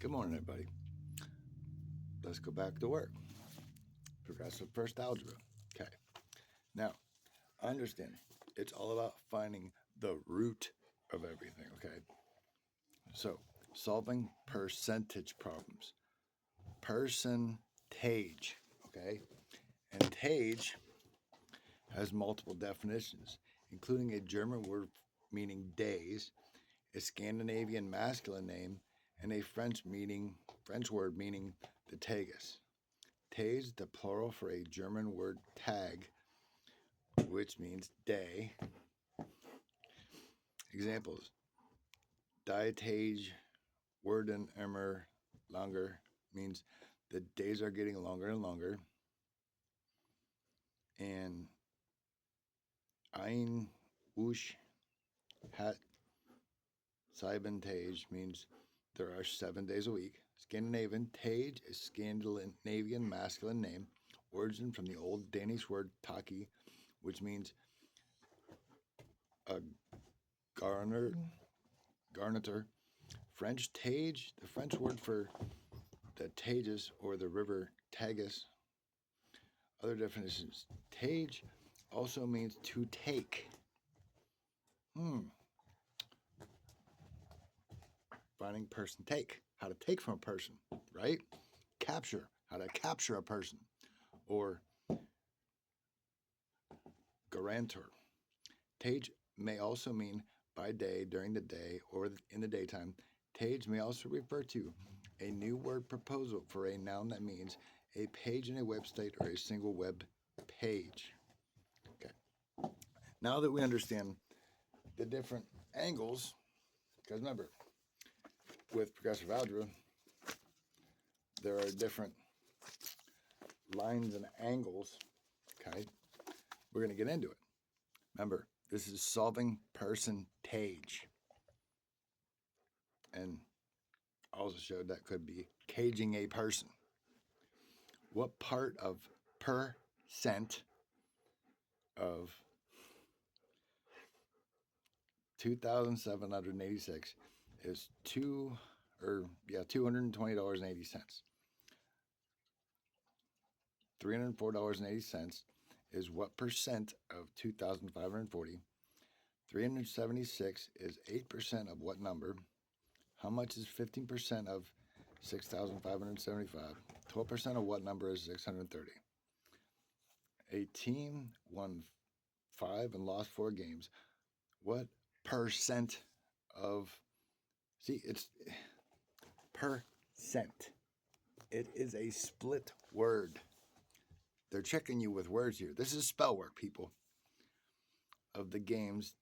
Good morning, everybody. Let's go back to work. Progressive first algebra. Okay. Now, understand it's all about finding the root of everything, okay? So, solving percentage problems. Percentage, okay? And tage has multiple definitions, including a German word meaning days, a Scandinavian masculine name, and a French word meaning the tagus. Tage, the plural for a German word tag, which means day. Examples: Die Tage werden immer longer means the days are getting longer and longer. And Ein Usch hat 7 Tage means there are 7 days a week. Scandinavian Tage is Scandinavian masculine name, origin from the old Danish word taki, which means a garniture. French Tage, the French word for the Tagus or the river Tagus. Other definitions: Tage also means to take. Finding person take, how to take from a person, right? Capture, how to capture a person. Or guarantor. Tage may also mean by day, during the day, or in the daytime. Tage may also refer to a new word proposal for a noun that means a page in a website or a single web page. Okay. Now that we understand the different angles, because remember, with progressive algebra, there are different lines and angles. Okay. We're going to get into it. Remember, this is solving percentage. And also showed that could be caging a person. What part of percent of 2,786 is $220.80? $304.80 is what percent of 2,540? 376 is 8% of what number? How much is 15% of 6,575? 12% of what number is 630? A team won 5 and lost 4 games. What percent of... See, it's percent. It is a split word. They're checking you with words here. This is spell work, people. Of the games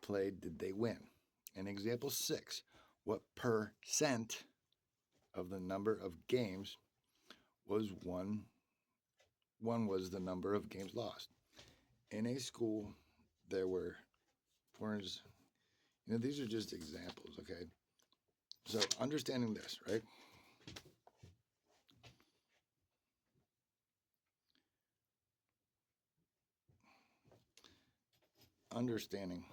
played, did they win? In example 6, what percent of the number of games was won? One was the number of games lost. In a school, there were 400. These are just examples, okay? So understanding this, right? Understanding.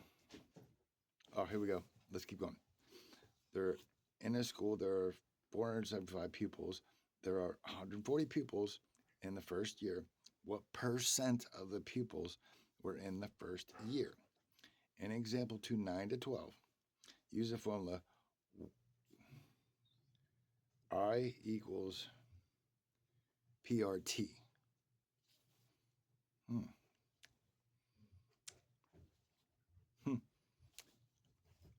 Oh, here we go. Let's keep going. In a school, there are 475 pupils. There are 140 pupils in the first year. What percent of the pupils were in the first year? In example 2, 9 to 12, use the formula I equals PRT.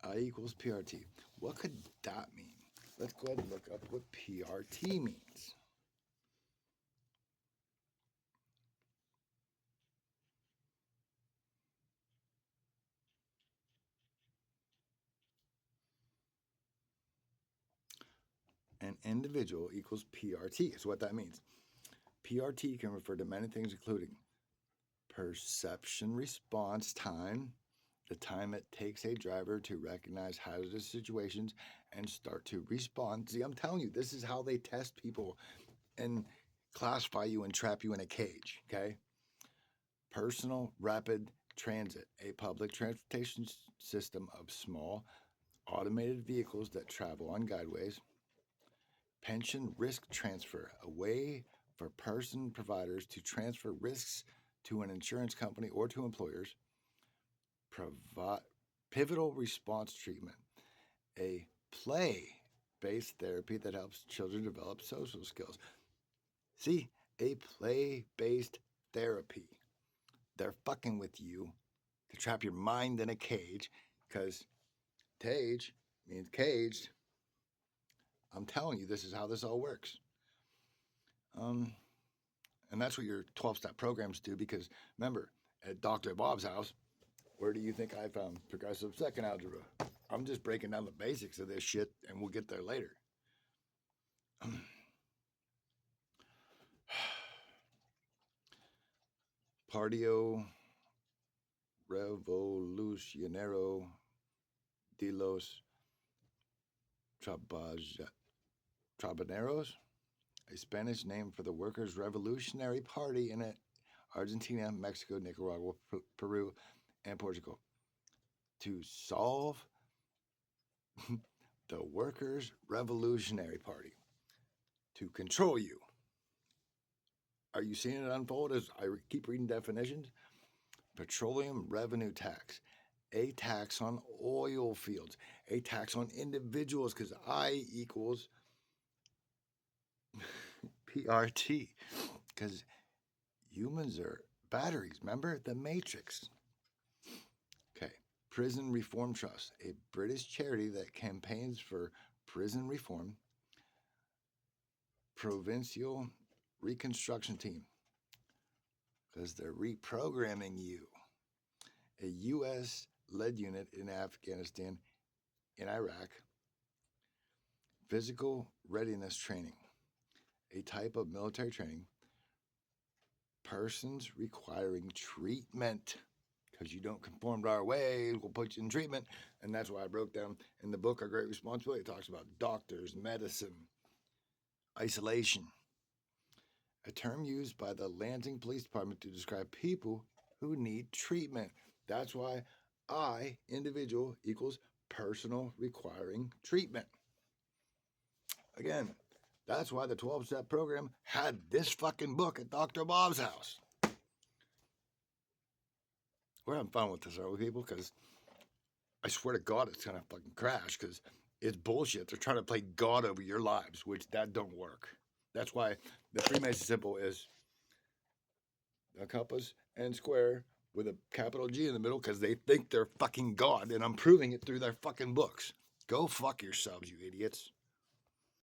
I equals PRT. What could that mean? Let's go ahead and look up what PRT means. An individual equals PRT is what that means. PRT can refer to many things, including perception response time, the time it takes a driver to recognize hazardous situations and start to respond. See, I'm telling you, this is how they test people and classify you and trap you in a cage, okay? Personal rapid transit, a public transportation system of small automated vehicles that travel on guideways. pension risk transfer, a way for person providers to transfer risks to an insurance company or to employers. Pivotal response treatment, a play-based therapy that helps children develop social skills. See, a play-based therapy. They're fucking with you to trap your mind in a cage, because cage means caged. I'm telling you, this is how this all works. And that's what your 12-step programs do, because remember, at Dr. Bob's house, where do you think I found progressive second algebra? I'm just breaking down the basics of this shit, and we'll get there later. Partido Revolucionario de los Trabaneros, a Spanish name for the Workers' Revolutionary Party in Argentina, Mexico, Nicaragua, Peru, and Portugal. To solve the Workers' Revolutionary Party, to control you. Are you seeing it unfold as I keep reading definitions? Petroleum revenue tax, a tax on oil fields, a tax on individuals, because I equals PRT, because humans are batteries. Remember the Matrix? Okay. Prison Reform Trust, a British charity that campaigns for prison reform. Provincial Reconstruction Team, because they're reprogramming you. A U.S.-led unit in Afghanistan, in Iraq. Physical readiness training, a type of military training. Persons requiring treatment, because you don't conform to our ways, we'll put you in treatment. And that's why I broke down in the book, A Great Responsibility. It talks about doctors, medicine, isolation. A term used by the Lansing Police Department to describe people who need treatment. That's why I, individual, equals personal requiring treatment. Again, that's why the 12-step program had this fucking book at Dr. Bob's house. We're having fun with this, aren't we, people? Because I swear to God, it's going to fucking crash, because it's bullshit. They're trying to play God over your lives, which that don't work. That's why the Freemason symbol is a compass and square with a capital G in the middle, because they think they're fucking God, and I'm proving it through their fucking books. Go fuck yourselves, you idiots.